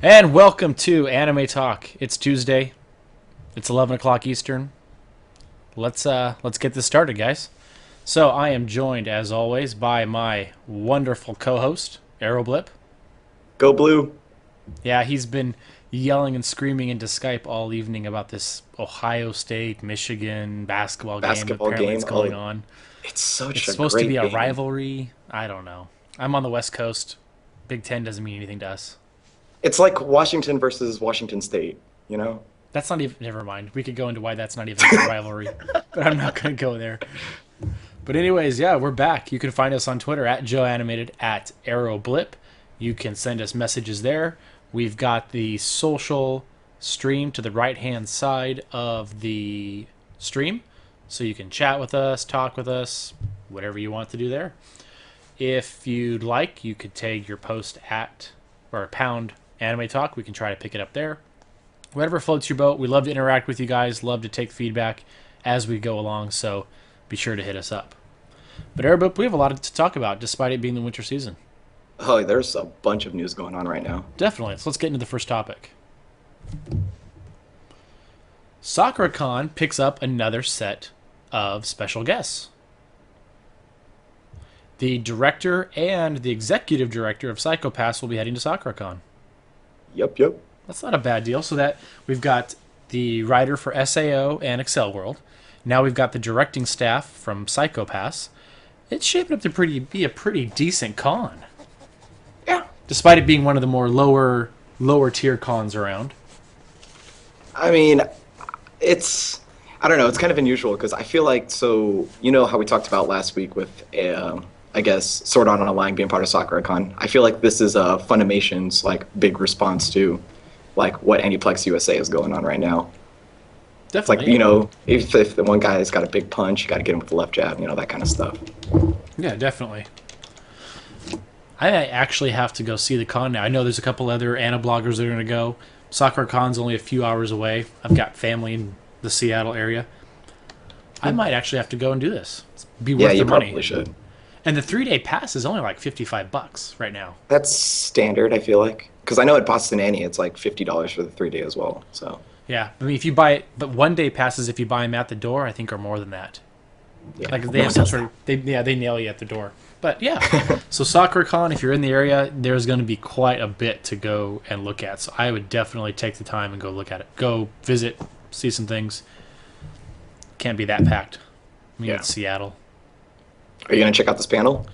And welcome to Anime Talk. It's Tuesday. It's 11 o'clock Eastern. Let's get this started, guys. So I am joined, as always, by my wonderful co-host, Aeroblip. Go Blue. Yeah, he's been yelling and screaming into Skype all evening about this Ohio State, Michigan basketball game. Basketball Apparently, game. it's going Oh, on. it's such It's a supposed to be great a game. rivalry. I don't know. I'm on the West Coast. Big Ten doesn't mean anything to us. It's like Washington versus Washington State, you know? That's not even. Never mind. We could go into why that's not even a rivalry, but I'm not going to go there. But anyways, yeah, we're back. You can find us on Twitter at JoeAnimated at Aeroblip. You can send us messages there. We've got the social stream to the right-hand side of the stream, so you can chat with us, talk with us, whatever you want to do there. If you'd like, you could tag your post at or pound anime talk. We can try to pick it up there. Whatever floats your boat. We love to interact with you guys. Love to take feedback as we go along. So be sure to hit us up. But Airbook, we have a lot to talk about, despite it being the winter season. Oh, there's a bunch of news going on right now. Definitely. So let's get into the first topic. Sakura-con picks up another set of special guests. The director and the executive director of Psycho Pass will be heading to SakuraCon. Yep. That's not a bad deal. So that we've got the writer for SAO and Excel World. Now we've got the directing staff from Psycho Pass. It's shaping up to be a pretty decent con, Yeah. despite it being one of the more lower tier cons around. I mean, I don't know, it's kind of unusual because I feel like, so, you know how we talked about last week with, I guess, Sword Art Online being part of SakuraCon. I feel like this is Funimation's, like, big response to, like, what Aniplex USA is going on right now. It's like, Definitely. if the one guy's got a big punch, you got to get him with the left jab, that kind of stuff. Yeah, definitely. I actually have to go see the con now. I know there's a couple other Anna bloggers that are going to go. SakuraCon's only a few hours away. I've got family in the Seattle area. I might actually have to go and do this. Be Yeah, worth you the money. probably should. And the 3-day pass is only like $55 right now. That's standard, I feel like. Because I know at Boston Annie, it's like $50 for the 3-day as well. So, Yeah, I mean, if you buy it, but 1-day passes, if you buy them at the door, I think are more than that. yeah. Like they No have one some does sort that. of, they nail you at the door. But yeah, so SakuraCon, if you're in the area, there's going to be quite a bit to go and look at. So I would definitely take the time and go look at it. Go visit, see some things. Can't be that packed. I mean, Yeah. it's Seattle. Are you going to check out this panel?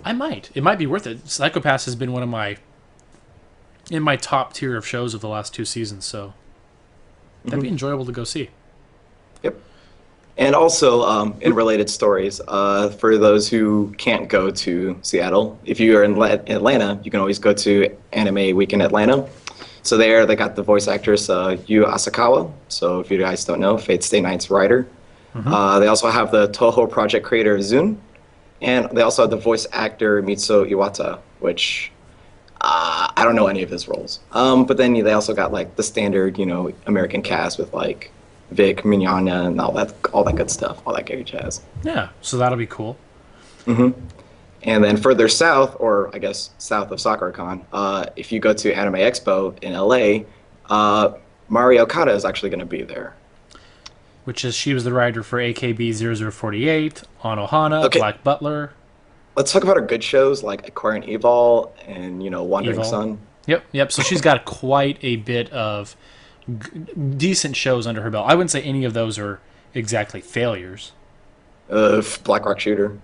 I might. It might be worth it. Psychopass has been one of in my top tier of shows of the last 2 seasons, so that'd be enjoyable to go see. Yep. And also, in related stories, for those who can't go to Seattle, if you are in Atlanta, you can always go to Anime Week in Atlanta. So there, they got the voice actress Yu Asakawa. So if you guys don't know, Fate Stay Night's writer. They also have the Toho project creator Zun, and they also have the voice actor Mitsuo Iwata, which I don't know any of his roles. But then they also got like the standard, American cast with like Vic Mignogna and all that good stuff, all that good jazz. Yeah, so that'll be cool. And then further south, or I guess south of SakuraCon, if you go to Anime Expo in LA, Mari Okada is actually going to be there. Which is she was the writer for AKB 0048, On Ohana, Okay. Black Butler, Let's talk about her good shows like Aquarian Evil and Wandering Evil. Sun. Yep. So she's got quite a bit of decent shows under her belt. I wouldn't say any of those are exactly failures. Black Rock Shooter,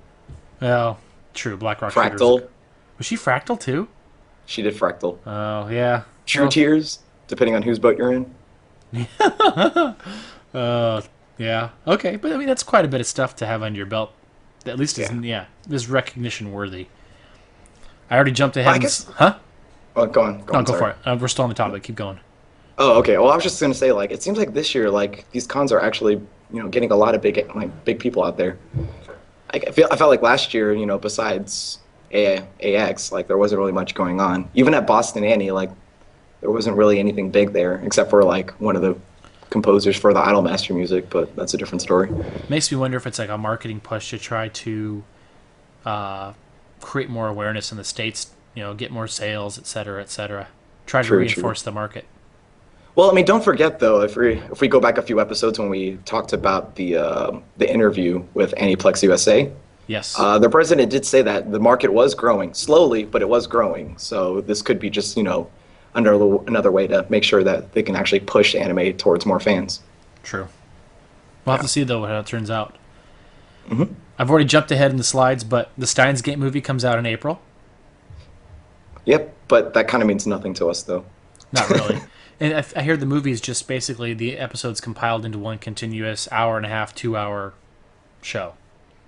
Well, true. Black Rock Shooter's Fractal. Was she Fractal too? She did Fractal. Oh yeah. True Well, Tears, depending on whose boat you're in. Yeah. Okay, but I mean that's quite a bit of stuff to have under your belt. At least is recognition worthy. I already jumped ahead. I guess- Huh? Oh, go on. No, go sorry. for it. We're still on the topic. Keep going. Oh, okay. Well, I was just gonna say, like, it seems like this year, like, these cons are actually, getting a lot of big people out there. I felt like last year, besides AX, like, there wasn't really much going on. Even at Boston Annie, like, there wasn't really anything big there, except for like one of the composers for the Idolmaster music, but that's a different story. Makes me wonder if it's like a marketing push to try to create more awareness in the States, get more sales, et cetera, et cetera. try to True, reinforce the market. Well, I mean, don't forget though, if we go back a few episodes when we talked about the interview with Aniplex USA, Yes. the president did say that the market was growing slowly, but it was growing. So this could be just another way to make sure that they can actually push anime towards more fans. True. We'll have to see though how it turns out. I've already jumped ahead in the slides, but the Steins Gate movie comes out in April. Yep, but that kind of means nothing to us though. Not really. And I hear the movie is just basically the episodes compiled into one continuous hour and a half, 2 hour show.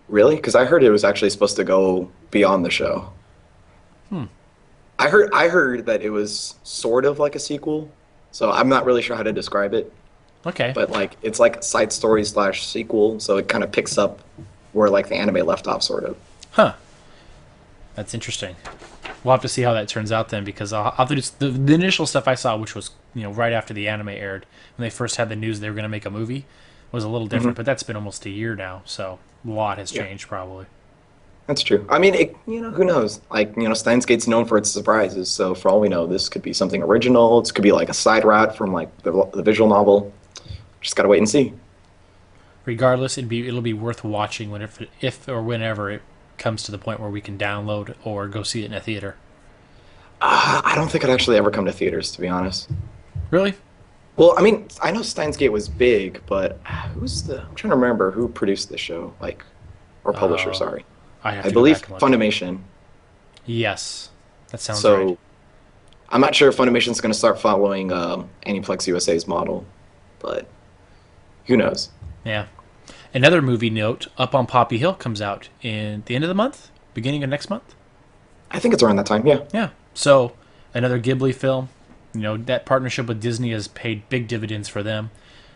Really? Because I heard it was actually supposed to go beyond the show. I heard that it was sort of like a sequel, so I'm not really sure how to describe it. Okay. But like it's like side story / sequel, so it kind of picks up where like the anime left off, sort of. Huh. That's interesting. We'll have to see how that turns out then, because I'll have to do the initial stuff I saw, which was right after the anime aired, when they first had the news they were going to make a movie, was a little different. But that's been almost a year now, so a lot has changed probably. That's true. I mean, who knows? Like, Steins Gate's known for its surprises, so for all we know, this could be something original. This could be like a side route from like the visual novel. Just gotta wait and see. Regardless, it'll be worth watching if or whenever it comes to the point where we can download or go see it in a theater. I don't think I'd actually ever come to theaters, to be honest. Really? Well, I mean, I know Steins Gate was big, but I'm trying to remember who produced the show, or publisher, sorry. I believe Funimation. Yes, that sounds so, right. I'm not sure if Funimation's going to start following Aniplex USA's model, but who knows? Yeah. Another movie note, Up on Poppy Hill comes out in the end of the month, beginning of next month. I think it's around that time, yeah. Yeah. So, another Ghibli film. That partnership with Disney has paid big dividends for them.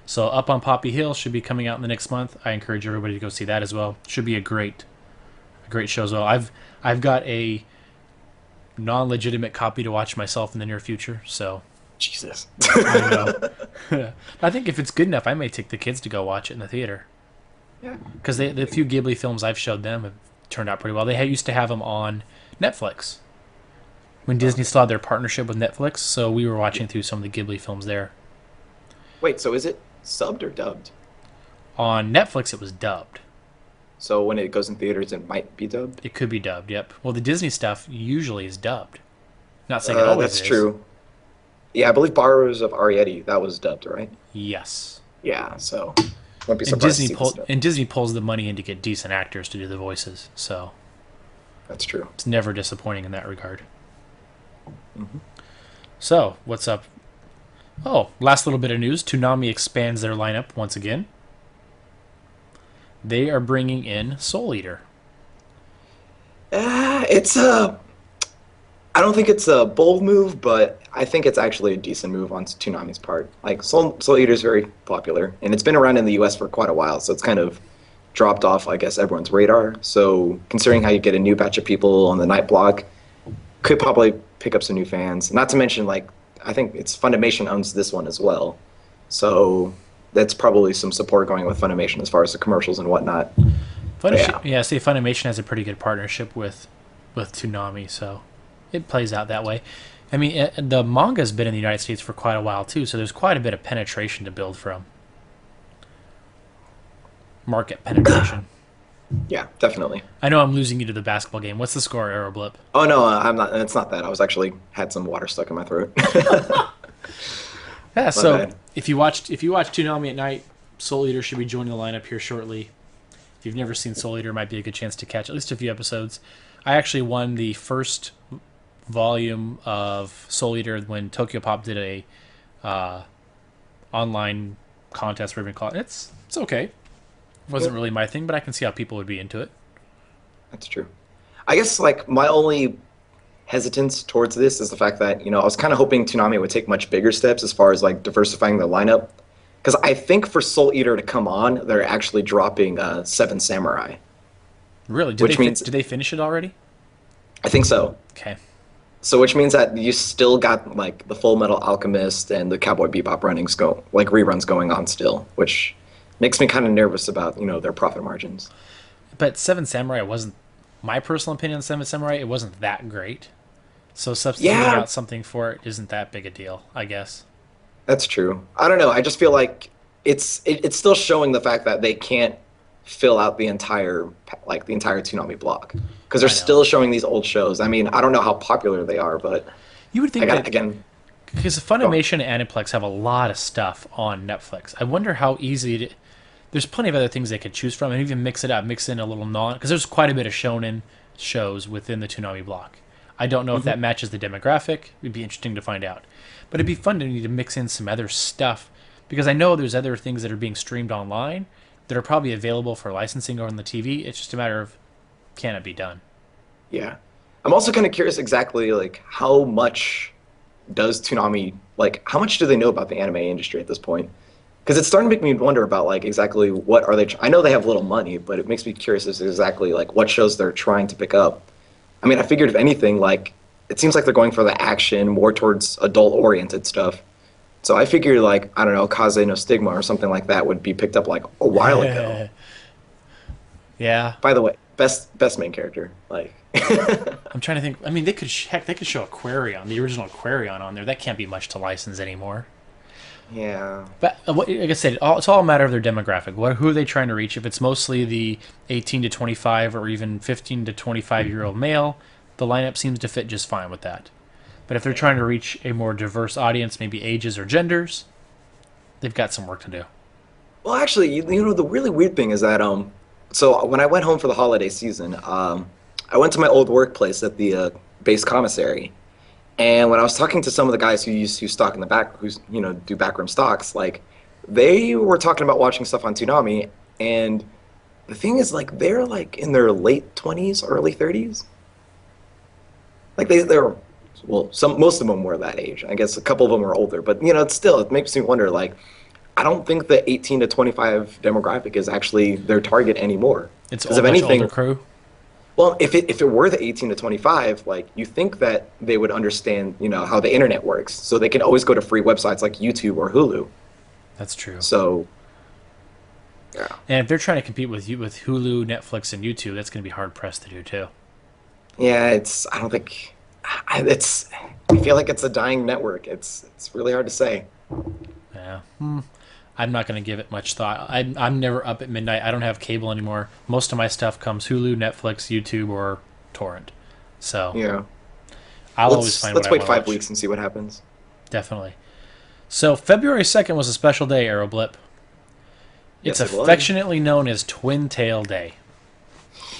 So, Up on Poppy Hill should be coming out in the next month. I encourage everybody to go see that as well. Should be a great show as well. I've got a non-legitimate copy to watch myself in the near future, so... Jesus. I know. I think if it's good enough, I may take the kids to go watch it in the theater. Yeah. Because the few Ghibli films I've showed them have turned out pretty well. They used to have them on Netflix when Disney still had their partnership with Netflix, so we were watching through some of the Ghibli films there. Wait, so is it subbed or dubbed? On Netflix, it was dubbed. So when it goes in theaters, it might be dubbed? It could be dubbed, yep. Well, the Disney stuff usually is dubbed. Not saying it always is. That's true. Yeah, I believe Borrowers of Arrietty, that was dubbed, right? Yes. Yeah, so won't be surprised to see this stuff. And Disney pulls the money in to get decent actors to do the voices, so... That's true. It's never disappointing in that regard. So, what's up? Oh, last little bit of news. Toonami expands their lineup once again. They are bringing in Soul Eater. I don't think it's a bold move, but I think it's actually a decent move on Toonami's part. Like, Soul Eater is very popular, and it's been around in the US for quite a while, so it's kind of dropped off, I guess, everyone's radar. So, considering how you get a new batch of people on the night block, could probably pick up some new fans. Not to mention, like, I think it's Funimation owns this one as well. So, that's probably some support going with Funimation as far as the commercials and whatnot. Funimation has a pretty good partnership with Toonami, so it plays out that way. I mean, the manga's been in the United States for quite a while, too, so there's quite a bit of penetration to build from. Market penetration. Yeah, definitely. I know I'm losing you to the basketball game. What's the score, Aeroblip? Oh, no, I'm not. It's not that. I was actually had some water stuck in my throat. Yeah, so if you watch Toonami at night, Soul Eater should be joining the lineup here shortly. If you've never seen Soul Eater, it might be a good chance to catch at least a few episodes. I actually won the first volume of Soul Eater when Tokyo Pop did a online contest, whatever you call it. It's okay. It wasn't really my thing, but I can see how people would be into it. That's true. I guess like my only hesitance towards this is the fact that, I was kind of hoping Toonami would take much bigger steps as far as like diversifying the lineup. Because I think for Soul Eater to come on, they're actually dropping Seven Samurai. Really? Did they finish it already? I think so. Okay. So which means that you still got like the Full Metal Alchemist and the Cowboy Bebop reruns going on still, which makes me kind of nervous about, their profit margins. But Seven Samurai wasn't, my personal opinion on Seven Samurai, it wasn't that great. So substituting Yeah, out something for it isn't that big a deal, I guess. that's true. I don't know. I just feel like it's still showing the fact that they can't fill out the entire Toonami block because they're I know. still showing these old shows. I mean, I don't know how popular they are, but You would I think got that again. because Go. Funimation and Aniplex have a lot of stuff on Netflix. I wonder how easy it. There's plenty of other things they could choose from, and even mix it up, mix in a little non. Because there's quite a bit of shonen shows within the Toonami block. I don't know if Hmm. that matches the demographic. It'd be interesting to find out. But it'd be fun to need to mix in some other stuff because I know there's other things that are being streamed online that are probably available for licensing over on the TV. It's just a matter of can it be done? Yeah, I'm also kind of curious exactly like how much does Toonami like how much do they know about the anime industry at this point? Because it's starting to make me wonder about like exactly what are they. I know they have little money, but it makes me curious as to exactly like what shows they're trying to pick up. I mean, I figured if anything, like it seems like they're going for the action, more towards adult-oriented stuff. So I figured like I don't know, Kaze no Stigma or something like that would be picked up like a while ago. Yeah, By the way, best main character, like I'm trying to think. I mean, they could heck, they could show Aquarion, the original Aquarion, on there. That can't be much to license anymore. yeah, But like I said, it's all a matter of their demographic. Who are they trying to reach? If it's mostly the 18 to 25 or even 15 to 25-year-old male, the lineup seems to fit just fine with that. But if they're trying to reach a more diverse audience, maybe ages or genders, they've got some work to do. Well, actually, you know, the really weird thing is that so when I went home for the holiday season, I went to my old workplace at the base commissary, and when I was talking to some of the guys who used to stock in the back, who's do backroom stocks, like they were talking about watching stuff on Toonami, and the thing is, like they're like in their late 20s, early 30s. Like they're well, some most of them were that age. I guess a couple of them were older, but it's still it makes me wonder like. I don't think the 18 to 25 demographic is actually their target anymore. It's Because a if much older anything, crew. well, if it were the 18 to 25, like you think that they would understand, how the internet works, so they can always go to free websites like YouTube or Hulu. That's true. So, yeah, And if they're trying to compete with you with Hulu, Netflix, and YouTube, that's going to be hard pressed to do too. yeah, I don't think I feel like it's a dying network. It's really hard to say. Yeah. I'm not going to give it much thought. I'm never up at midnight. I don't have cable anymore. Most of my stuff comes Hulu, Netflix, YouTube, or torrent. So Yeah, I'll always find let's what I wait want to five watch. weeks and see what happens. Definitely. So February 2nd was a special day, Aeroblip. It's Yes, it was. affectionately known as Twin Tail Day.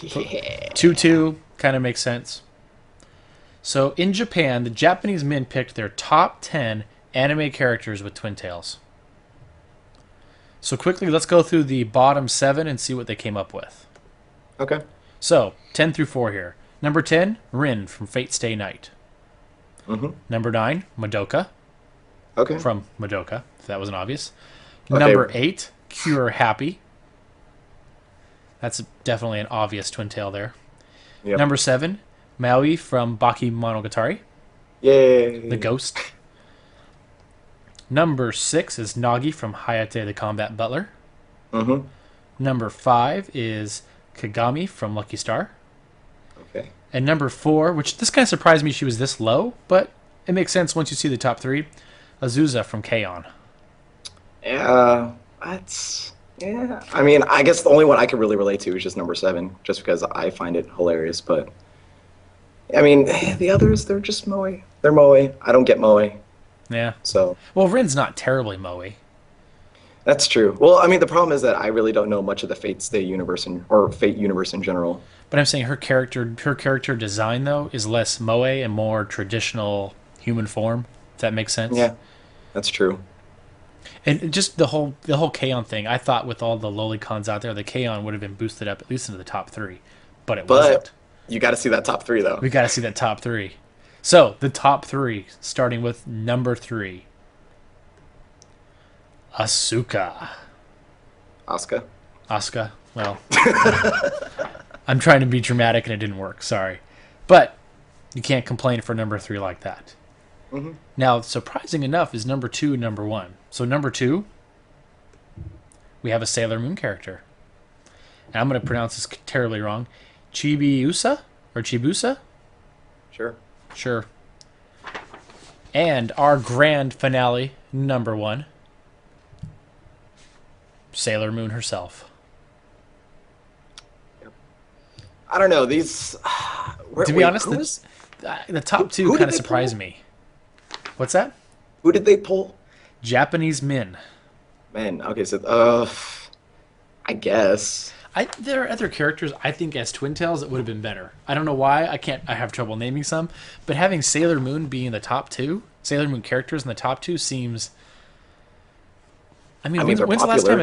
Yeah. 2-2 kind of makes sense. So in Japan, the Japanese men picked their top 10 anime characters with twin tails. So quickly, let's go through the bottom 7 and see what they came up with. Okay. So, 10 through 4 here. Number 10, Rin from Fate Stay Night. Mm-hmm. Number 9, Madoka Okay. from Madoka, if that wasn't obvious. Okay. Number 8, Cure Happy. That's definitely an obvious twin tail there. Yep. Number 7, Maui from Baki Monogatari, Yay. the ghost. Number 6 is Nagi from Hayate the Combat Butler. Mm-hmm. Number 5 is Kagami from Lucky Star. Okay. And number 4, which this kind of surprised me she was this low, but it makes sense once you see the top 3, Azusa from K-On! Yeah, that's yeah. I mean, I guess the only one I could really relate to is just number 7, just because I find it hilarious. But I mean, the others, they're just moe. They're moe. I don't get moe, Yeah. so Well, Rin's not terribly moe. that's true. Well, I mean, the problem is that I really don't know much of the Fate Stay universe or Fate universe in general. But I'm saying her character design, though, is less moe and more traditional human form, if that makes sense. Yeah, that's true. And just the whole K-On! Thing, I thought with all the lolicons out there, the K-On! Would have been boosted up at least into the top 3. But it But wasn't. you got to see that top 3 though. We got to see that top 3. So, the top 3, starting with number 3. Asuka. Asuka. Asuka. Well, I'm trying to be dramatic and it didn't work. Sorry. But you can't complain for number 3 like that. Mm-hmm. Now, surprising enough is number 2 and number 1. So, number 2, we have a Sailor Moon character. And I'm going to pronounce this terribly wrong. Chibiusa? Or Chibusa? Sure. Sure. And our grand finale, number 1, Sailor Moon herself. I don't know these. To be honest, the top two kind of surprised me. What's that? Who did they pull? Japanese men. Man, okay, so I guess. There are other characters I think as Twin Tails that would have been better. I don't know why. I have trouble naming some, but having Sailor Moon be in the top 2, Sailor Moon characters in the top 2 seems. I mean, when's the last time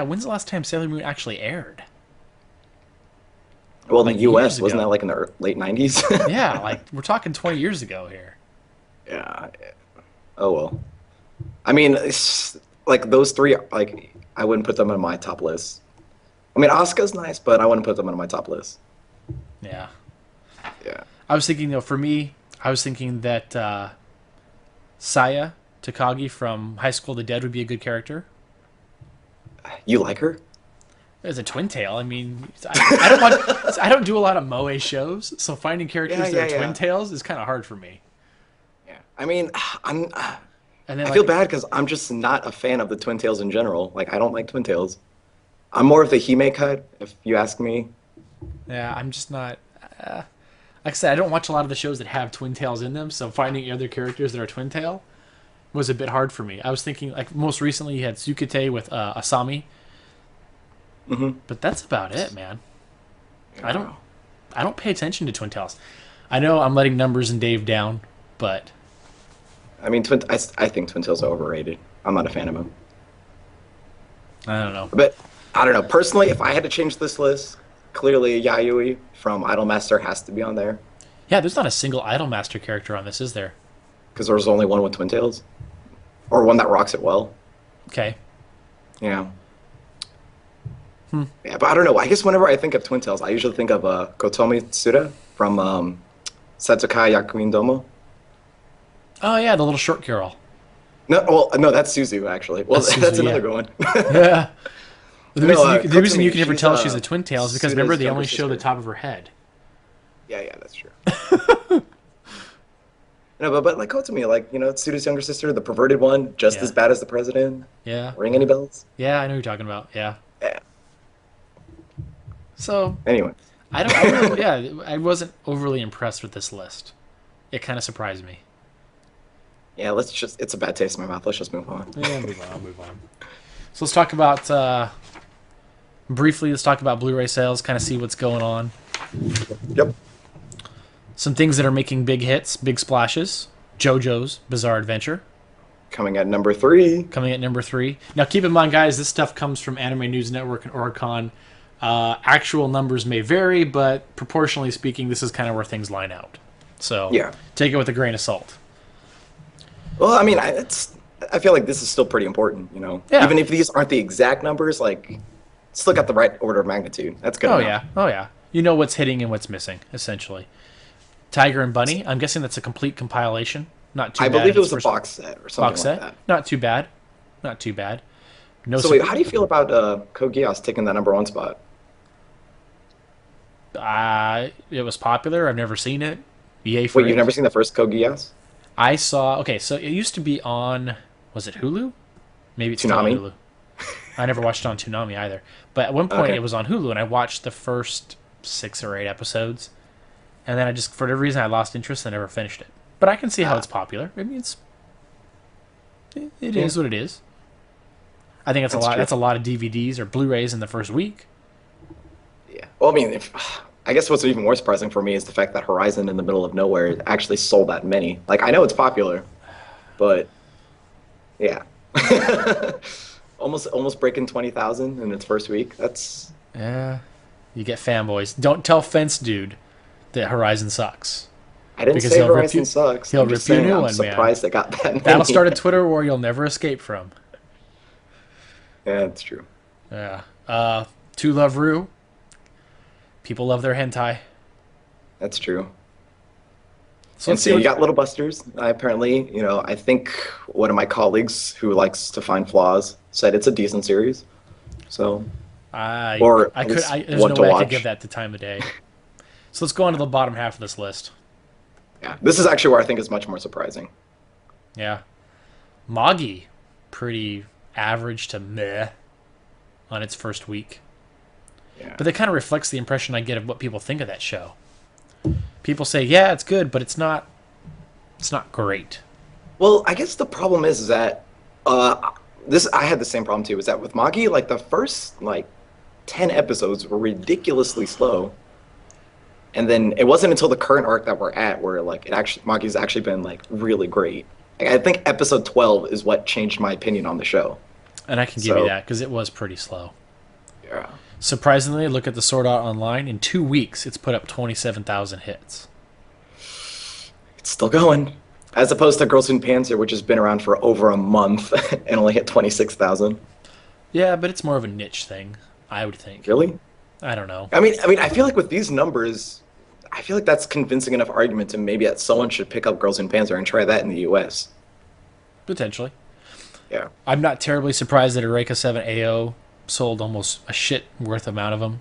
when's the last time Sailor Moon actually aired? Well, in the U.S., wasn't that like in the late 90s? Yeah, like we're talking 20 years ago here. Yeah. Oh well. I mean, it's, like those three, like I wouldn't put them on my top list. I mean, Asuka's nice, but I wouldn't put them on my top list. Yeah. Yeah. I was thinking, for me, I was thinking that Saya Takagi from High School of the Dead would be a good character. You like her? As a twin tail, I mean, I don't do a lot of moe shows, so finding characters that are twin tails is kind of hard for me. Yeah, I mean, I feel bad because I'm just not a fan of the twin tails in general. Like, I don't like twin tails. I'm more of the Hime cut, if you ask me. Yeah, I'm just not. Like I said, I don't watch a lot of the shows that have twin tails in them, so finding other characters that are twin tail was a bit hard for me. I was thinking, like, most recently you had Tsukete with Asami. Mm-hmm. But that's about it, man. Yeah. I don't pay attention to twin tails. I know I'm letting Numbers and Dave down, but I mean, I think twin tails are overrated. I'm not a fan of them. I don't know. But I don't know. Personally, if I had to change this list, clearly Yayoi from Idolmaster has to be on there. Yeah, there's not a single Idolmaster character on this, is there? Because there's only one with twin tails, or one that rocks it well. Okay. Yeah. Yeah, but I don't know. I guess whenever I think of Twin Tails, I usually think of Kotomi Tsuda from Setsukai Yakuin Domo. Oh yeah, the little short girl. No, that's Suzu actually. Well, that's another good one. Yeah. The reason you can never tell she's a Twin Tail is because Tsuda's remember they only sister. show the top of her head. Yeah, that's true. No, but like Kotomi, like Tsuda's younger sister, the perverted one, just as bad as the president. Yeah. Ring any bells? Yeah, I know who you're talking about. Yeah. Yeah. So anyway, I wasn't overly impressed with this list. It kind of surprised me. Yeah, it's a bad taste in my mouth. Let's just move on. Yeah, move on. So let's talk about briefly. Let's talk about Bluray sales. Kind of see what's going on. Yep. Some things that are making big hits, big splashes. JoJo's Bizarre Adventure. Coming at number 3. Now, keep in mind, guys, this stuff comes from Anime News Network and Oricon. Actual numbers may vary, but proportionally speaking, this is kind of where things line out. So take it with a grain of salt. Well, I mean, I feel like this is still pretty important, Yeah. Even if these aren't the exact numbers, like, still got the right order of magnitude. That's good enough. Oh, yeah. You know what's hitting and what's missing, essentially. Tiger and Bunny, I'm guessing that's a complete compilation. Not too bad. I believe it was a box set or something like that. Not too bad. No. So wait, how do you feel about Code Geass taking that number 1 spot? It was popular. I've never seen it. Yay for it. Wait, you've never seen the first Code Geass? I saw. Okay, so it used to be on. Was it Hulu? Maybe it's still on Toonami. Hulu. I never watched it on Toonami either. But at one point it was on Hulu, and I watched the first 6 or 8 episodes, and then I just, for whatever reason, I lost interest and never finished it. But I can see how it's popular. I mean, it is what it is. I think that's a lot. True. That's a lot of DVDs or Blu-rays in the first week. Yeah. Well, I mean, I guess what's even more surprising for me is the fact that Horizon in the Middle of Nowhere actually sold that many. Like, I know it's popular, but yeah. almost breaking 20,000 in its first week. That's... Yeah. You get fanboys. Don't tell Fence Dude that Horizon sucks. I didn't say Horizon sucks. He'll rip you a new one, man. I'm surprised it got that many. That'll start a Twitter war you'll never escape from. Yeah, that's true. Yeah. To Love Ru. People love their hentai. That's true. So and so you got Little Busters. Apparently, I think one of my colleagues who likes to find flaws said it's a decent series. So, there's no way I could give that the time of day. So let's go on to the bottom half of this list. Yeah, this is actually where I think is much more surprising. Yeah. Magi, pretty average to meh on its first week. Yeah. But that kind of reflects the impression I get of what people think of that show. People say, yeah, it's good, but it's not great. Well, I guess the problem is that this I had the same problem too. Is that with Magi, like the first like 10 episodes were ridiculously slow, and then it wasn't until the current arc that we're at where like Magi's actually been like really great. I think episode 12 is what changed my opinion on the show. And I can give you that because it was pretty slow. Yeah. Surprisingly, look at the Sword Art Online. In 2 weeks, it's put up 27,000 hits. It's still going. As opposed to Girls in Panzer, which has been around for over a month and only hit 26,000. Yeah, but it's more of a niche thing, I would think. Really? I don't know. I mean, I feel like with these numbers, I feel like that's convincing enough argument to maybe that someone should pick up Girls in Panzer and try that in the U.S. Potentially. Yeah. I'm not terribly surprised that Eureka 7 AO sold almost a shit worth amount of them.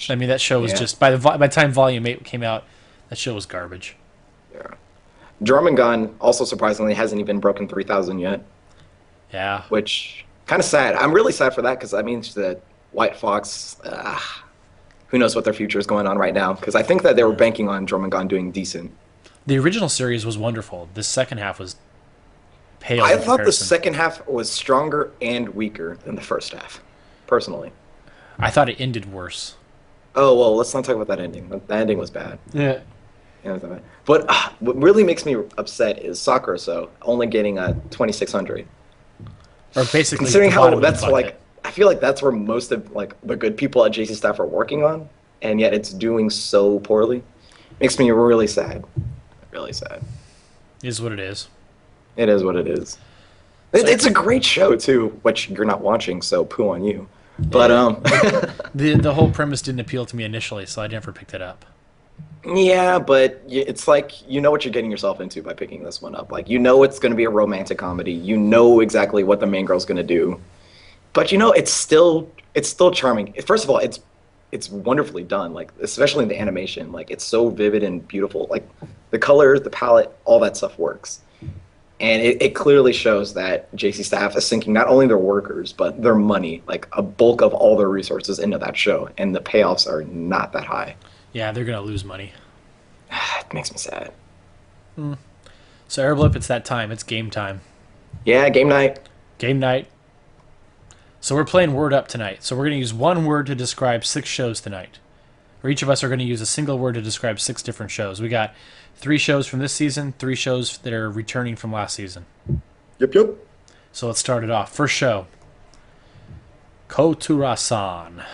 I mean, that show was just by the time Volume 8 came out, that show was garbage. Yeah. Doraemon also surprisingly hasn't even broken 3,000 yet. Yeah. Which kind of sad. I'm really sad for that because that means that White Fox, who knows what their future is going on right now? Because I think that they were banking on Doraemon doing decent. The original series was wonderful. The second half was pale. I thought the second half was stronger and weaker than the first half, personally. I thought it ended worse. Oh, well, let's not talk about that ending. The ending was bad. Yeah. But what really makes me upset is Sakura only getting a 2,600. Or basically, considering how that's like, I feel like that's where most of like the good people at JC Staff are working on, and yet it's doing so poorly. Makes me really sad. Really sad. Is what it is. It is what it is. It's a great show too, which you're not watching, so poo on you. But the whole premise didn't appeal to me initially, so I never picked it up. Yeah, but it's like you know what you're getting yourself into by picking this one up. Like you know it's going to be a romantic comedy. You know exactly what the main girl's going to do. But you know it's still charming. First of all, it's wonderfully done. Like especially in the animation, like it's so vivid and beautiful. Like the colors, the palette, all that stuff works. And it clearly shows that JC Staff is sinking not only their workers, but their money, like a bulk of all their resources into that show. And the payoffs are not that high. Yeah, they're going to lose money. It makes me sad. So, Aeroblip, it's that time. It's game time. Yeah, game night. Game night. So, we're playing Word Up tonight. So, we're going to use one word to describe 6 shows tonight. Or each of us are going to use a single word to describe 6 different shows. We got 3 shows from this season, 3 shows that are returning from last season. Yep. So let's start it off. First show. Kotura-san.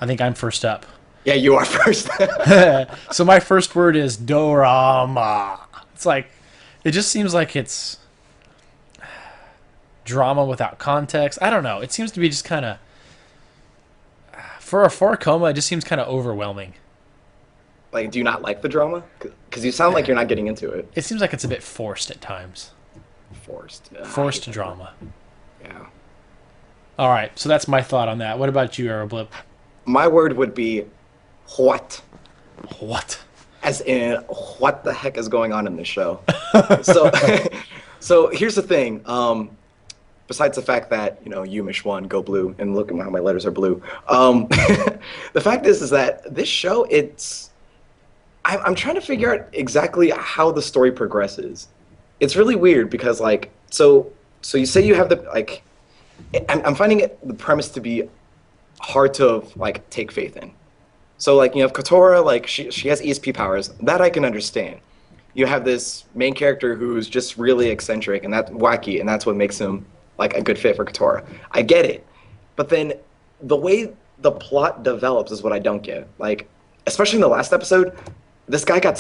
I think I'm first up. Yeah, you are first. So my first word is dorama. It's like, it just seems like it's drama without context. I don't know. It seems to be just kind of, for a coma, it just seems kind of overwhelming. Like, do you not like the drama? Because you sound like you're not getting into it. It seems like it's a bit forced at times. Forced drama. Yeah. All right, so that's my thought on that. What about you, Aeroblip? My word would be what. What? As in, what the heck is going on in this show? So here's the thing. Besides the fact that, you Mish won, go blue, and look at how my letters are blue. The fact is that this show, I'm trying to figure out exactly how the story progresses. It's really weird because, like, so you say you have I'm finding the premise to be hard to, like, take faith in. So, like, you have Kotora, like, she has ESP powers. That I can understand. You have this main character who's just really eccentric and that's wacky, and that's what makes him, like, a good fit for Kotora. I get it. But then the way the plot develops is what I don't get. Like, especially in the last episode, this guy got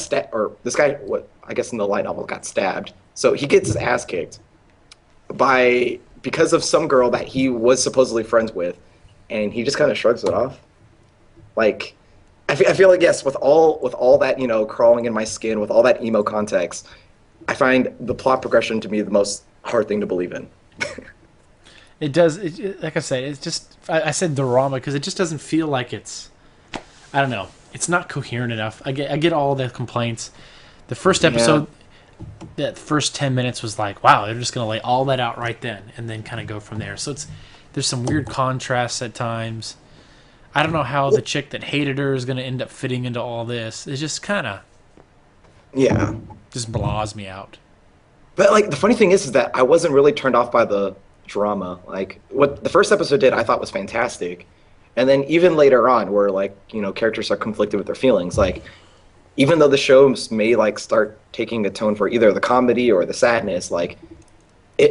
what I guess in the light novel got stabbed. So he gets his ass kicked because of some girl that he was supposedly friends with, and he just kind of shrugs it off. Like, I feel like, yes, with all that, crawling in my skin, with all that emo context, I find the plot progression to be the most hard thing to believe in. It does. Like I said, it's just, I said drama because it just doesn't feel like it's, I don't know. It's not coherent enough. I get all the complaints. The first episode, that first 10 minutes was like, wow, they're just going to lay all that out right then and then kind of go from there. So there's some weird contrasts at times. I don't know how the chick that hated her is going to end up fitting into all this. It's just kind of... Yeah. Just blahs me out. But, like, the funny thing is that I wasn't really turned off by the drama. Like, what the first episode did, I thought was fantastic. And then even later on, where, like, you know, characters are conflicted with their feelings, like, even though the shows may, like, start taking a tone for either the comedy or the sadness, like,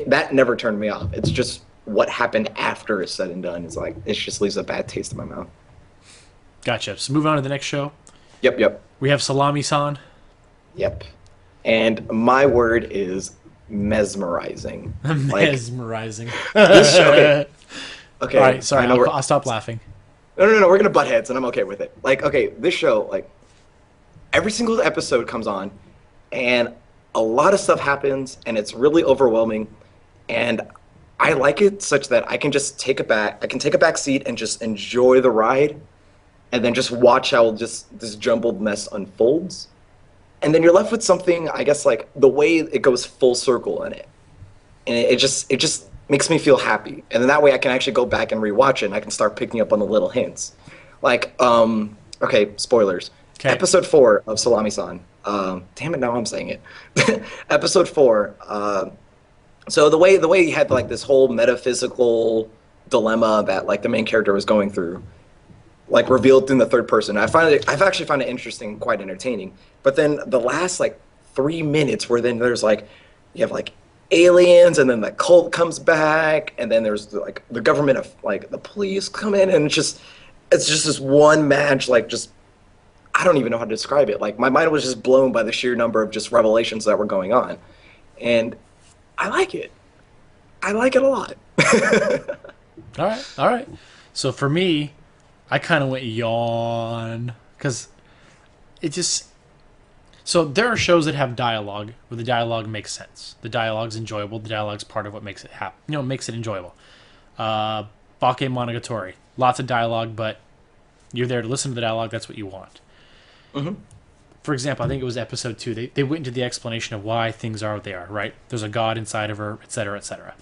that never turned me off. It's just what happened after it's said and done is, like, it just leaves a bad taste in my mouth. Gotcha. So moving on to the next show. Yep. We have Salami-san. Yep. And my word is mesmerizing. Mesmerizing. This show, okay. All right, sorry, I'll stop laughing. No, we're going to butt heads, and I'm okay with it. Like, okay, this show, like, every single episode comes on, and a lot of stuff happens, and it's really overwhelming, and I like it such that I can just take a back seat and just enjoy the ride, and then just watch how just this jumbled mess unfolds. And then you're left with something, I guess, like, the way it goes full circle in it. And it just makes me feel happy. And then that way I can actually go back and rewatch it, and I can start picking up on the little hints. Like, okay, spoilers. Okay. Episode 4 of Salami-san. Damn it, now I'm saying it. Episode 4. So the way he had, like, this whole metaphysical dilemma that, like, the main character was going through, like, revealed in the third person. I've actually found it interesting, quite entertaining. But then the last, like, 3 minutes where then there's, like, you have, like, aliens, and then the cult comes back, and then there's, like, the government of, like, the police come in, and it's just this one match, like, just, I don't even know how to describe it. Like, my mind was just blown by the sheer number of just revelations that were going on. And I like it. I like it a lot. All right. So for me, I kind of went yawn because it just... So there are shows that have dialogue where the dialogue makes sense. The dialogue's enjoyable. The dialogue's part of what makes it makes it enjoyable. Bake Monogatari, lots of dialogue, but you're there to listen to the dialogue. That's what you want. Mm-hmm. For example, I think it was episode 2. They went into the explanation of why things are what they are. Right? There's a god inside of her, etc., etc.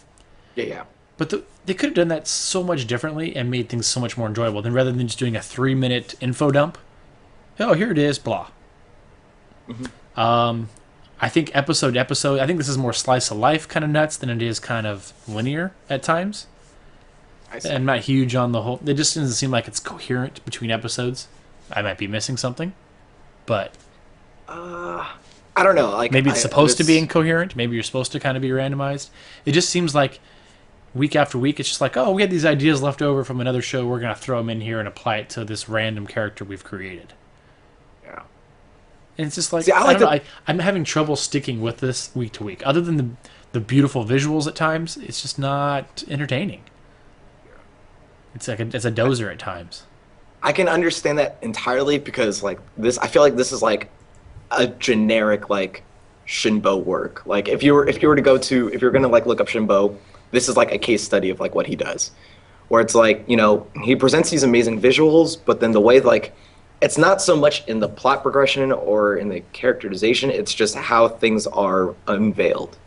Yeah. But they could have done that so much differently and made things so much more enjoyable than rather than just doing a 3-minute info dump. Oh, here it is, blah. Mm-hmm. I think episode, I think this is more slice of life kind of nuts than it is kind of linear at times. I'm not huge on the whole. It just doesn't seem like it's coherent between episodes. I might be missing something, but I don't know. Like, maybe it's supposed to be incoherent. Maybe you're supposed to kind of be randomized. It just seems like week after week, it's just like, oh, we had these ideas left over from another show. We're going to throw them in here and apply it to this random character we've created. Yeah. And it's just like, see, I'm having trouble sticking with this week to week. Other than the beautiful visuals at times, it's just not entertaining. It's like it's a dozer at times. I can understand that entirely because, like, this, I feel like this is like a generic, like, Shinbo work. Like, if you're going to, like, look up Shinbo, this is like a case study of, like, what he does, where it's like, you know, he presents these amazing visuals, but then the way, like, it's not so much in the plot progression or in the characterization, it's just how things are unveiled.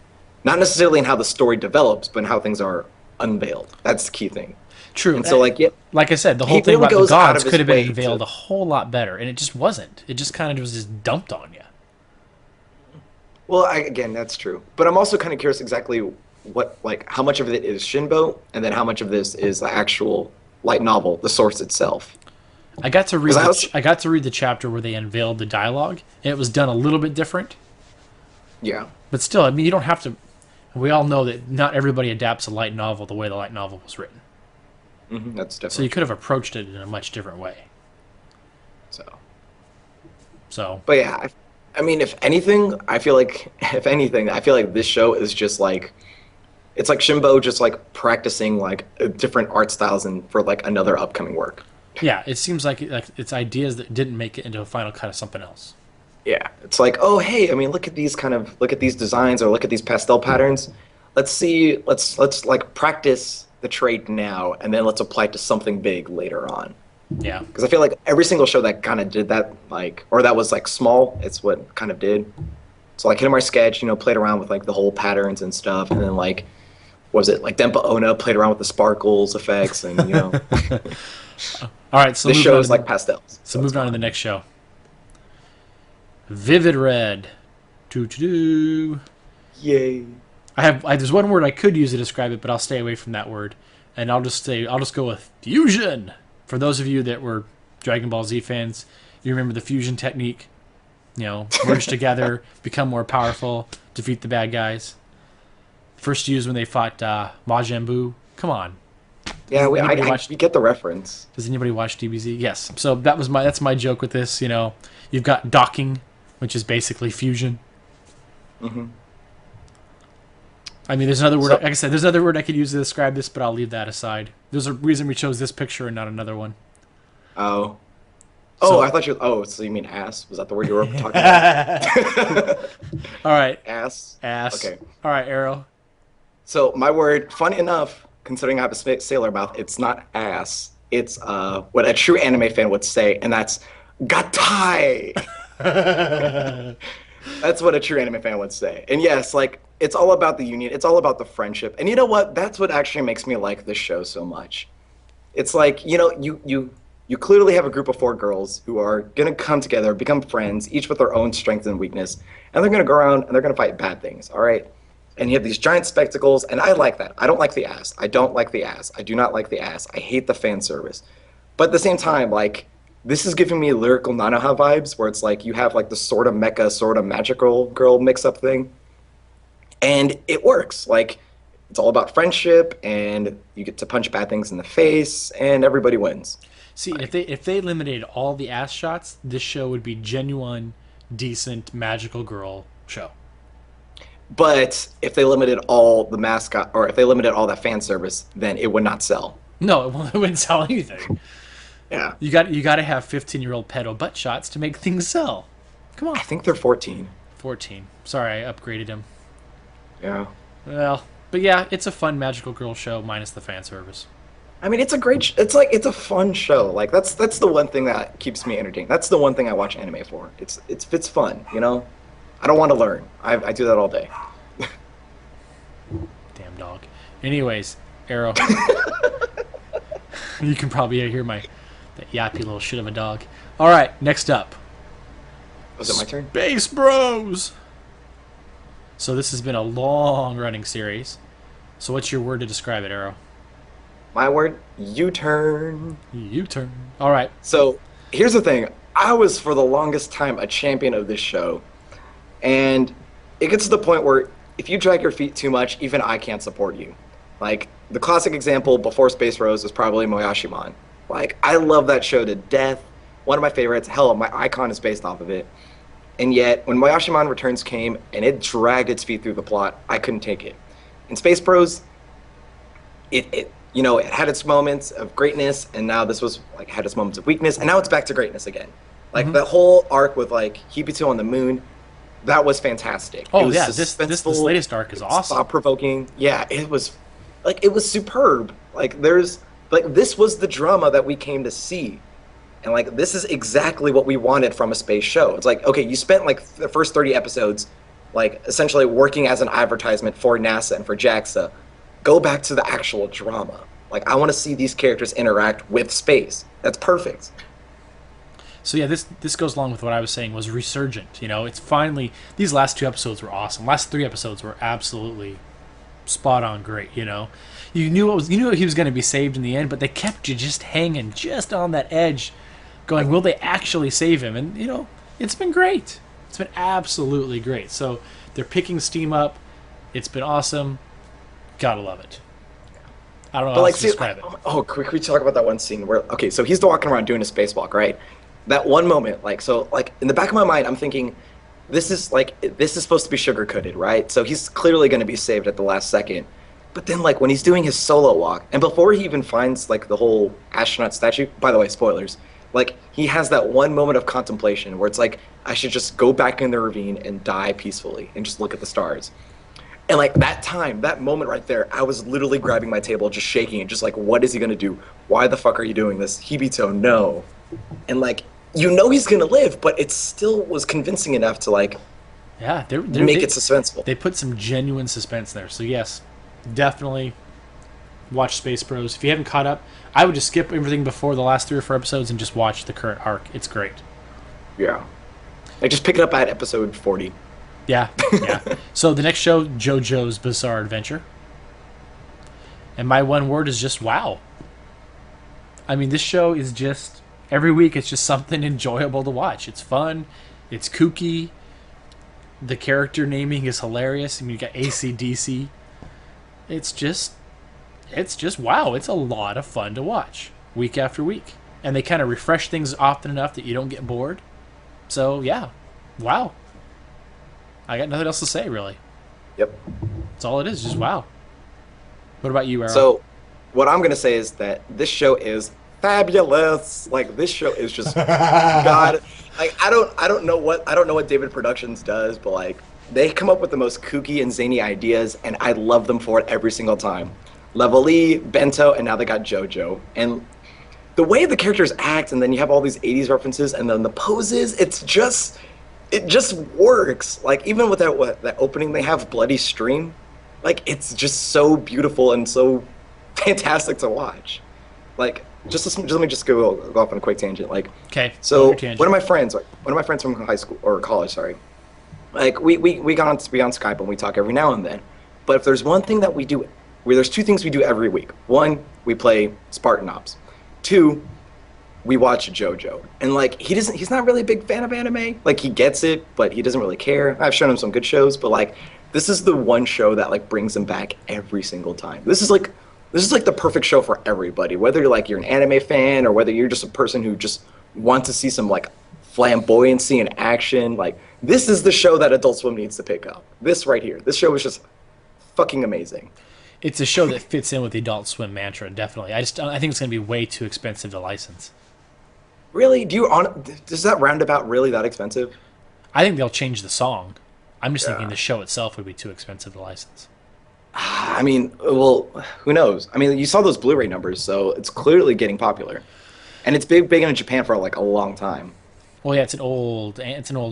Not necessarily in how the story develops, but in how things are unveiled. That's the key thing. True. And so, like, yeah, like I said, the whole thing about the gods could have been unveiled a whole lot better, and it just wasn't. It just kind of was just dumped on you. Well, again, that's true. But I'm also kind of curious exactly what, like, how much of it is Shinbo, and then how much of this is the actual light novel, the source itself. I got to read the chapter where they unveiled the dialogue, and it was done a little bit different. Yeah. But still, I mean, you don't have to... We all know that not everybody adapts a light novel the way the light novel was written. Mm-hmm, that's definitely. So you could have approached it in a much different way. So. But yeah, I mean, if anything, I feel like this show is just like, it's like Shinbo just like practicing like different art styles and for like another upcoming work. Yeah, it seems like it's ideas that didn't make it into a final cut of something else. Yeah, it's like, oh hey, I mean, look at these designs or look at these pastel patterns. Let's like practice the trade now, and then let's apply it to something big later on. Yeah. Because I feel like every single show that kind of did that, like, or that was like small, it's what kind of did. So like Hidamari Sketch, played around with like the whole patterns and stuff, and then like what was it like Denpa Ona played around with the sparkles effects, and All right, so this show is like pastels. So moving on to the next show. Vividred. Doo-doo-doo. Yay. There's one word I could use to describe it, but I'll stay away from that word. And I'll just go with fusion. For those of you that were Dragon Ball Z fans, you remember the fusion technique. Merge together, become more powerful, defeat the bad guys. First used when they fought Majin Buu. Come on. Yeah, we get the reference. Does anybody watch DBZ? Yes. So that's my joke with this. You've got docking, which is basically fusion. Mm-hmm. I mean, there's another word. Like I said, there's another word I could use to describe this, but I'll leave that aside. There's a reason we chose this picture and not another one. Oh. Oh, I thought you. Oh, so you mean ass? Was that the word you were talking about? All right. Ass. Okay. All right, Arrow. So my word, funny enough, considering I have a sailor mouth, it's not ass. It's what a true anime fan would say, and that's gatai. That's what a true anime fan would say. And yes, like it's all about the union. It's all about the friendship. And you know what? That's what actually makes me like this show so much. It's like you clearly have a group of 4 girls who are gonna come together, become friends, each with their own strength and weakness, and they're gonna go around and they're gonna fight bad things. All right. And you have these giant spectacles, and I like that. I don't like the ass. I don't like the ass. I do not like the ass. I hate the fan service. But at the same time, like, this is giving me lyrical Nanoha vibes, where it's like you have like the sort of mecha, sort of magical girl mix-up thing. And it works. Like, it's all about friendship, and you get to punch bad things in the face, and everybody wins. See, if they eliminated all the ass shots, this show would be genuine, decent, magical girl show. But if they limited all the mascot, or if they limited all that fan service, then it would not sell. No, it wouldn't sell anything. Yeah. You got to have 15-year-old pedo butt shots to make things sell. Come on. I think they're 14. 14. Sorry, I upgraded him. Yeah. Well, but yeah, it's a fun magical girl show minus the fan service. I mean, it's a great. It's a fun show. Like that's the one thing that keeps me entertained. That's the one thing I watch anime for. It's fun. I don't want to learn. I do that all day. Damn dog. Anyways, Arrow. You can probably hear that yappy little shit of a dog. All right, next up. Was it my turn? Space Bros. So this has been a long-running series. So what's your word to describe it, Arrow? My word, U-turn. U-turn. All right. So here's the thing. I was for the longest time a champion of this show. And it gets to the point where if you drag your feet too much, even I can't support you. Like, the classic example before Space Rose is probably Moyashimon. Like, I love that show to death. One of my favorites. Hell, my icon is based off of it. And yet, when Moyashimon Returns came and it dragged its feet through the plot, I couldn't take it. In Space Bros, it had its moments of greatness, and now this was like had its moments of weakness, and now it's back to greatness again. Like the whole arc with like Hibito on the moon, that was fantastic. Oh yeah, this latest arc is awesome. Thought-provoking. Yeah, it was superb. Like this was the drama that we came to see. And like this is exactly what we wanted from a space show. It's like, okay, you spent like the first 30 episodes like essentially working as an advertisement for NASA and for JAXA. Go back to the actual drama. Like, I want to see these characters interact with space. That's perfect. So yeah, this goes along with what I was saying was resurgent. It's finally, these last 2 episodes were awesome. Last 3 episodes were absolutely spot on great. You knew he was going to be saved in the end, but they kept you just hanging just on that edge, going, will they actually save him? And it's been great. It's been absolutely great. So they're picking steam up. It's been awesome. Gotta love it. I don't know how to describe it. Oh, can we talk about that one scene where, okay, so he's walking around doing a spacewalk, right? That one moment, in the back of my mind, I'm thinking, this is supposed to be sugar-coated, right? So he's clearly going to be saved at the last second. But then, when he's doing his solo walk, and before he even finds, the whole astronaut statue, by the way, spoilers, he has that one moment of contemplation where it's like, I should just go back in the ravine and die peacefully and just look at the stars. And that moment right there, I was literally grabbing my table, just shaking and just what is he gonna do? Why the fuck are you doing this? Hibito, no. And he's gonna live, but it still was convincing enough to Yeah, Make it suspenseful. they put some genuine suspense there. So yes, definitely watch Space Bros. If you haven't caught up, I would just skip everything before the last 3 or 4 episodes and just watch the current arc. It's great. Yeah. Like, just pick it up at episode 40. Yeah, yeah. So the next show, JoJo's Bizarre Adventure. And my one word is just wow. I mean, this show is just, every week it's just something enjoyable to watch. It's fun. It's kooky. The character naming is hilarious. I mean, you got AC/DC. It's just wow. It's a lot of fun to watch week after week. And they kind of refresh things often enough that you don't get bored. So, yeah. Wow. I got nothing else to say, really. Yep. That's all it is, just wow. What about you, Arrow? So, what I'm gonna say is that this show is fabulous. Like, this show is just God. Like, I don't know what David Productions does, but like, they come up with the most kooky and zany ideas, and I love them for it every single time. Level E, Bento, and now they got JoJo. And the way the characters act, and then you have all these 80s references, and then the poses, it just works. Like, even with that opening, they have Bloody Stream. Like, it's just so beautiful and so fantastic to watch. Like, let me just go off on a quick tangent. Like, okay. So one of my friends from high school or college, sorry. Like, we got on Skype and we talk every now and then. But if there's one thing that we do, there's 2 things we do every week. 1, we play Spartan Ops. 2, we watch JoJo. And like, he's not really a big fan of anime. Like, he gets it, but he doesn't really care. I've shown him some good shows, but like, this is the one show that like brings him back every single time. This is like the perfect show for everybody. Whether you're an anime fan or whether you're just a person who just wants to see some like flamboyancy and action, like, this is the show that Adult Swim needs to pick up. This right here. This show is just fucking amazing. It's a show that fits in with the Adult Swim mantra, definitely. I think it's going to be way too expensive to license. Really? Is that roundabout really that expensive? I think they'll change the song. I'm just thinking the show itself would be too expensive to license. I mean, well, who knows? I mean, you saw those Blu-ray numbers, so it's clearly getting popular, and it's big in Japan for like a long time. Well, yeah, it's an old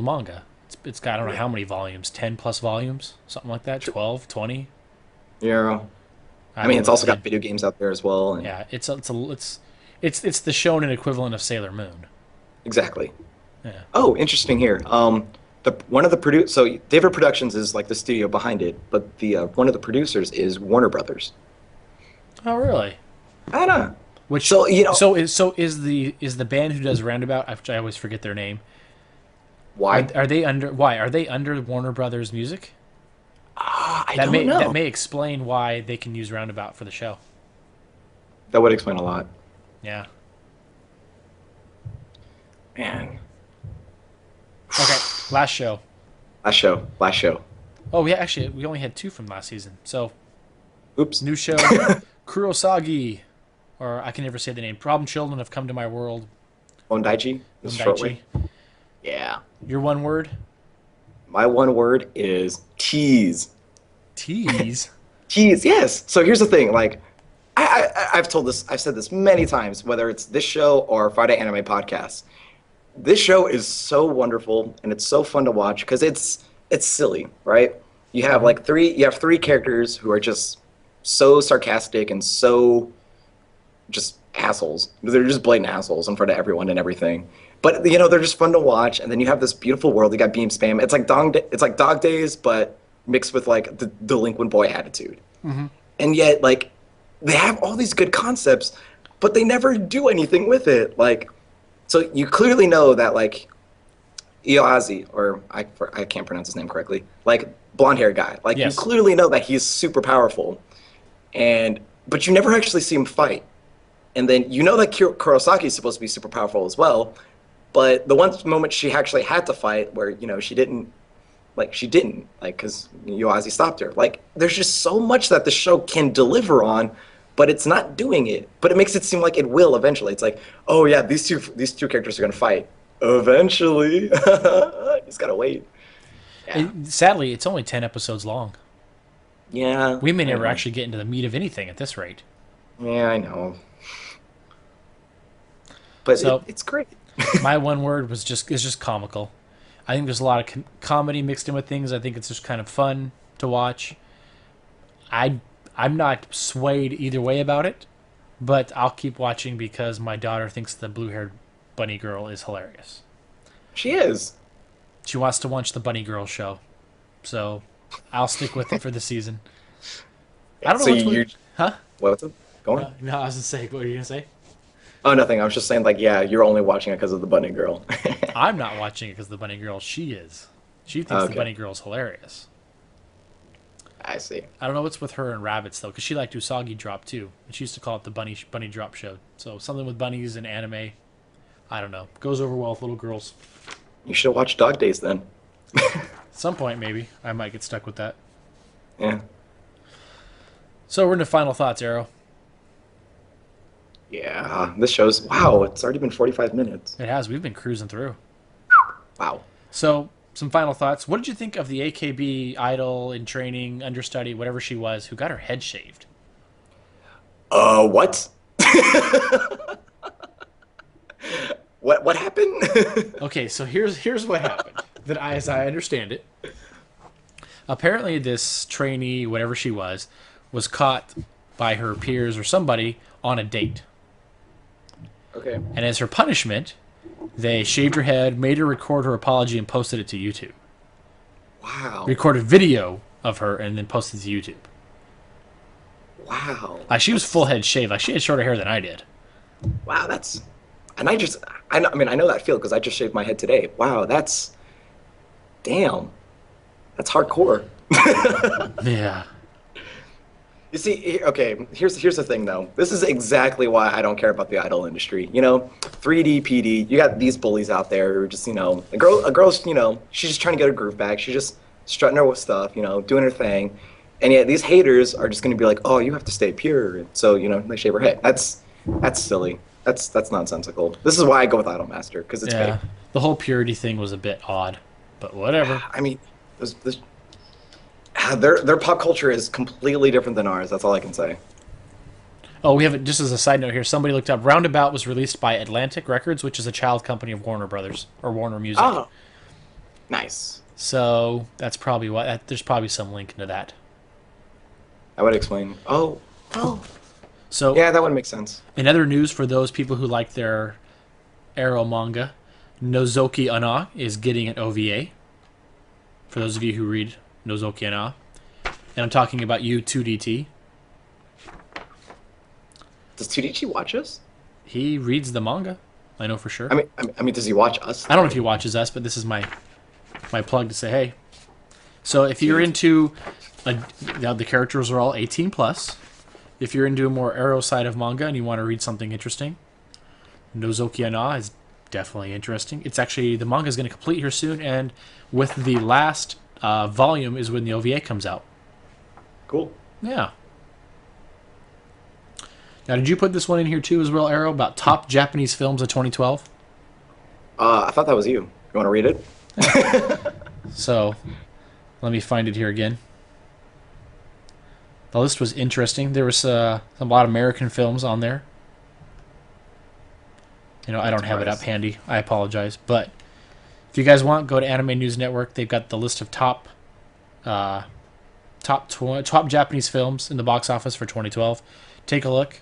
manga. It's got, I don't know how many volumes, 10 plus volumes, something like that, 12, 20. Yeah. I mean, it's also got video games out there as well. And yeah, it's the shonen equivalent of Sailor Moon. Exactly. Yeah. Oh, interesting here. So David Productions is like the studio behind it, but the one of the producers is Warner Brothers. Oh, really? I don't know. Which so is the band who does Roundabout? I always forget their name. Why are they under Warner Brothers music? I don't know. That may explain why they can use Roundabout for the show. That would explain a lot. Yeah. Man. Okay, last show. Oh, yeah, actually, we only had 2 from last season. So, oops. New show, Kurosagi, or I can never say the name. Problem children have come to my world. Ondaichi. Yeah. Your one word? My one word is tease. Tease? Tease, yes. So here's the thing, like, I've said this many times, whether it's this show or Friday Anime Podcast. This show is so wonderful and it's so fun to watch because it's silly, right? You have like 3 characters who are just so sarcastic and so just assholes. They're just blatant assholes in front of everyone and everything. But they're just fun to watch, and then you have this beautiful world. You got Beam Spam. It's like Dog Days, but mixed with like the delinquent boy attitude. Mm-hmm. And yet, like, they have all these good concepts, but they never do anything with it. Like, so you clearly know that like Ioazi, or I can't pronounce his name correctly, like blonde hair guy. Like, yes. You clearly know that he's super powerful, but you never actually see him fight. And then you know that Kurosaki is supposed to be super powerful as well. But the one moment she actually had to fight where, she didn't, because Yoazi stopped her. Like, there's just so much that the show can deliver on, but it's not doing it. But it makes it seem like it will eventually. It's like, oh yeah, these two characters are going to fight. Eventually. Just got to wait. Yeah. Sadly, it's only 10 episodes long. Yeah. We may never actually get into the meat of anything at this rate. Yeah, I know. But it's great. My one word is just comical. I think there's a lot of comedy mixed in with things. I think it's just kind of fun to watch. I'm not swayed either way about it, but I'll keep watching because my daughter thinks the blue-haired bunny girl is hilarious. She is. She wants to watch the Bunny Girl show, so I'll stick with it for the season. I don't know So what's you, huh? what's up? Go on. No, I was gonna say. What were you gonna say? Oh, nothing. I was just saying, like, yeah, you're only watching it because of the bunny girl. I'm not watching it because the Bunny Girl. She is. She thinks the Okay. Bunny Girl's hilarious. I see. I don't know what's with her and rabbits though, because she liked Usagi Drop too, and she used to call it the Bunny Drop show. So something with bunnies and anime. I don't know. Goes over well with little girls. You should watch Dog Days then. At some point, maybe I might get stuck with that. Yeah. So we're into final thoughts, Arrow. Yeah. This show's, wow, it's already been 45 minutes. It has. We've been cruising through. Wow. So some final thoughts. What did you think of the AKB idol in training, understudy, whatever she was, who got her head shaved? What? What happened? Okay, so here's what happened. As I understand it, apparently this trainee, whatever she was caught by her peers or somebody on a date. Okay. And as her punishment, they shaved her head, made her record her apology, and posted it to YouTube. Wow. Recorded video of her and then posted it to YouTube. Wow. Like she was full head shaved. Like she had shorter hair than I did. Wow, that's... And I mean, I know that feel because I just shaved my head today. Wow, that's... Damn. That's hardcore. Yeah. You see, okay, here's the thing, though. This is exactly why I don't care about the idol industry. You know, 3D, PD, you got these bullies out there who are just, you know... A girl's, you know, she's just trying to get her groove back. She's just strutting her stuff, you know, doing her thing. And yet these haters are just going to be like, oh, you have to stay pure. So, you know, they shave her head. That's silly. That's nonsensical. This is why I go with Idolmaster, because it's fake. The whole purity thing was a bit odd, but whatever. I mean, their pop culture is completely different than ours. That's all I can say. Oh, we have it just as a side note here. Somebody looked up Roundabout was released by Atlantic Records, which is a child company of Warner Brothers or Warner Music. Oh, nice. So that's probably why. There's probably some link into that. I would explain. Oh. So Yeah, that would make sense. in other news, for those people who like their Arrow manga, Nozoki Ana is getting an OVA. For those of you who read Nozoki Ana, and I'm talking about you, 2DT. Does 2DG watch us? He reads the manga. I know for sure. I mean, does he watch us? I don't know if he watches us, but this is my plug to say, hey. So if you're into, now the characters are all 18 plus. If you're into a more Arrow side of manga and you want to read something interesting, Nozoki Ana is definitely interesting. It's actually, the manga is going to complete here soon, and with the last volume is when the OVA comes out. Cool. Yeah. Now, did you put this one in here too as well, Arrow, about top Japanese films of 2012? I thought that was you. You want to read it? So, let me find it here again. The list was interesting. There was a lot of American films on there. You know, I don't have it up handy. I apologize. But if you guys want, go to Anime News Network. They've got the list of top Japanese films in the box office for 2012. Take a look.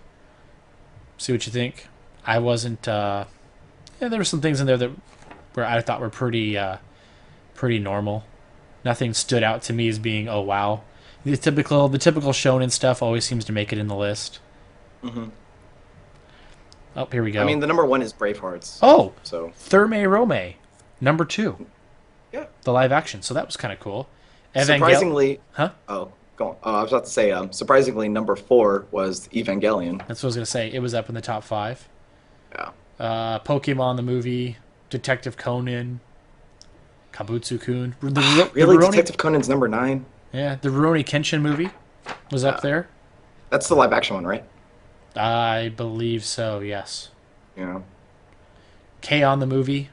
See what you think. I wasn't... there were some things in there where I thought were pretty normal. Nothing stood out to me as being, oh, wow. The typical shonen stuff always seems to make it in the list. Mm-hmm. Oh, here we go. I mean, the number one is Bravehearts. Oh, So, Therme Rome, number 2. yeah. The live action. So that was kind of cool. Surprisingly... Huh? Oh, go on. Oh, I was about to say, surprisingly, number 4 was Evangelion. That's what I was going to say. It was up in the top 5. Yeah. Pokemon the movie, Detective Conan, Kabutsu-kun. Really? Detective Conan's number 9? Yeah, the Rurouni Kenshin movie was up there. That's the live action one, right? I believe so, yes. Yeah. K-On! The movie,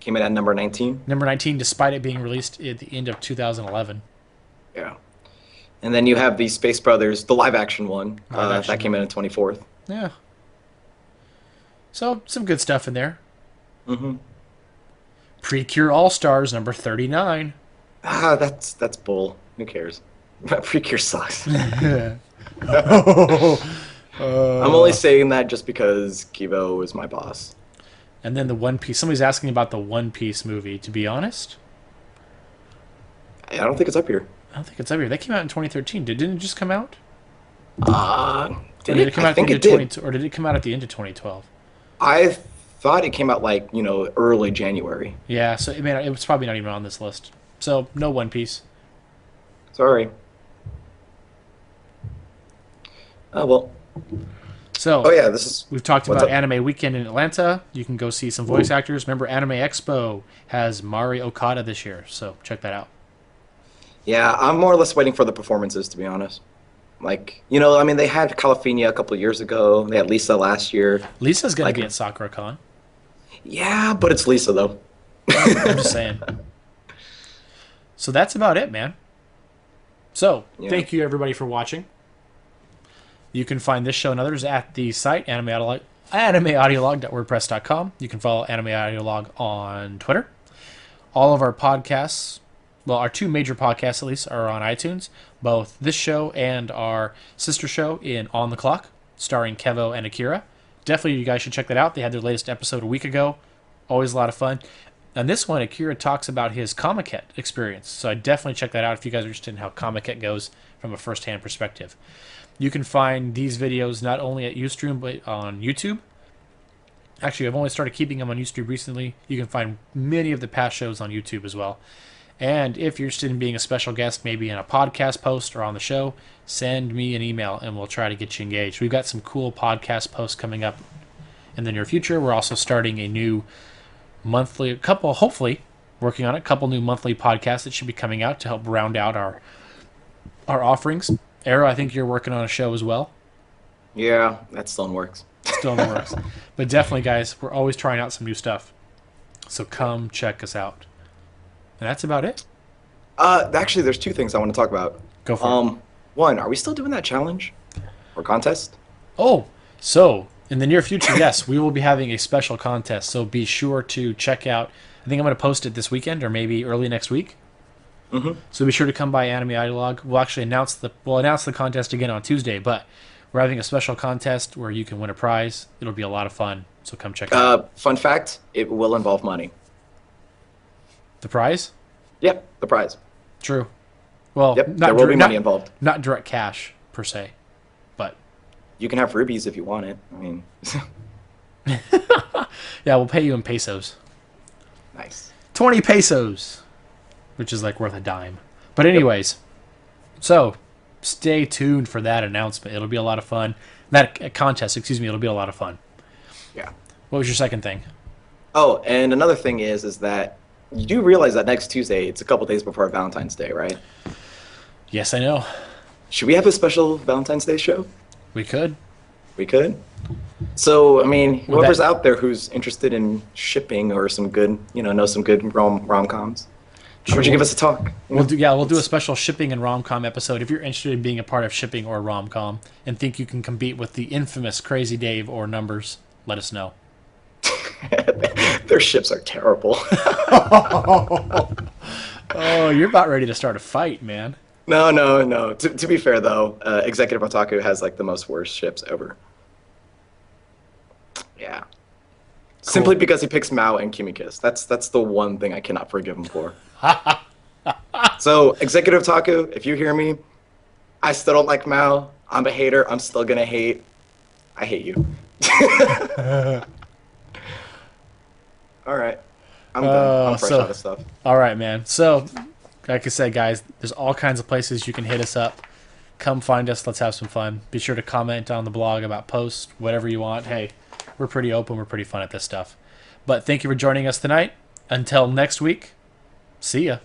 Came in at number 19. number 19, despite it being released at the end of 2011. Yeah. And then you have the Space Brothers, the live action one. That came in at 24th. Yeah. So, some good stuff in there. Mm-hmm. Precure All Stars number 39. Ah, that's bull. Who cares? Precure sucks. I'm only saying that just because Kibo is my boss. And then the One Piece. Somebody's asking about the One Piece movie. To be honest, I don't think it's up here. I don't think it's up here. That came out in 2013. Didn't it just come out? Did Or did it come out I at the think end it of did. 20, or did it come out at the end of 2012? I thought it came out like, early January. Yeah, so it was probably not even on this list. So no One Piece. Sorry. Oh, well. So Oh, yeah, this is... we've talked What's about up? Anime Weekend in Atlanta. You can go see some voice actors. Remember, Anime Expo has Mari Okada this year, so check that out. Yeah, I'm more or less waiting for the performances, to be honest. Like, I mean, they had Calafina a couple of years ago. They had Lisa last year. Lisa's going Like- to be at Sakura-con. Yeah, but it's Lisa, though. I'm just saying. So that's about it, man. So, Yeah. thank you everybody for watching. You can find this show and others at the site, animeaudiolog.wordpress.com. You can follow Anime Audiolog on Twitter. All of our podcasts, well, our two major podcasts at least, are on iTunes. Both this show and our sister show in On the Clock, starring Kevo and Akira. Definitely you guys should check that out. They had their latest episode a week ago. Always a lot of fun. And this one, Akira talks about his Comiket experience. So I definitely check that out if you guys are interested in how Comiket goes from a first-hand perspective. You can find these videos not only at Ustream, but on YouTube. Actually, I've only started keeping them on YouTube recently. You can find many of the past shows on YouTube as well. And if you're interested in being a special guest, maybe in a podcast post or on the show, send me an email and we'll try to get you engaged. We've got some cool podcast posts coming up in the near future. We're also starting a new monthly, hopefully working on it, a couple new monthly podcasts that should be coming out to help round out our offerings. Arrow, I think you're working on a show as well. Yeah, that still in works. Still in the works. But definitely, guys, we're always trying out some new stuff. So come check us out. And that's about it. Actually, there's two things I want to talk about. Go for it. One, are we still doing that challenge or contest? Oh, so in the near future, yes, we will be having a special contest. So be sure to check out. I think I'm going to post it this weekend or maybe early next week. Mm-hmm. So be sure to come by Anime Ideologue. We'll actually announce the contest again on Tuesday, but we're having a special contest where you can win a prize. It'll be a lot of fun. So come check it out. Fun fact, it will involve money. The prize? Yep, the prize. True. Well, Yep, there will be money involved. Not direct cash per se, but You can have rubies if you want it. I mean, yeah, we'll pay you in pesos. nice. 20 pesos, which is like worth a dime. But anyways, so stay tuned for that announcement. It'll be a lot of fun. That contest, excuse me, it'll be a lot of fun. Yeah. What was your second thing? Oh, and another thing is that you do realize that next Tuesday, it's a couple days before Valentine's Day, right? Yes, I know. Should we have a special Valentine's Day show? We could. We could. So, I mean, Would whoever's that- out there who's interested in shipping or some good, know some good rom-coms, why don't you give us a talk? We'll do a special shipping and rom-com episode. If you're interested in being a part of shipping or rom-com and think you can compete with the infamous Crazy Dave or Numbers, let us know. Their ships are terrible. Oh, you're about ready to start a fight, man. No. To be fair, though, Executive Otaku has like the most worst ships ever. Yeah. Simply because he picks Mao and Kimikis. That's the one thing I cannot forgive him for. So, Executive Otaku, if you hear me, I still don't like Mao. I'm a hater. I'm still gonna hate. I hate you. All right. I'm done. I'm fresh out of stuff. All right, man. So, like I said, guys, there's all kinds of places you can hit us up. Come find us. Let's have some fun. Be sure to comment on the blog about posts, whatever you want. Hey, we're pretty open. We're pretty fun at this stuff. But thank you for joining us tonight. Until next week, see ya.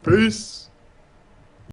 Peace.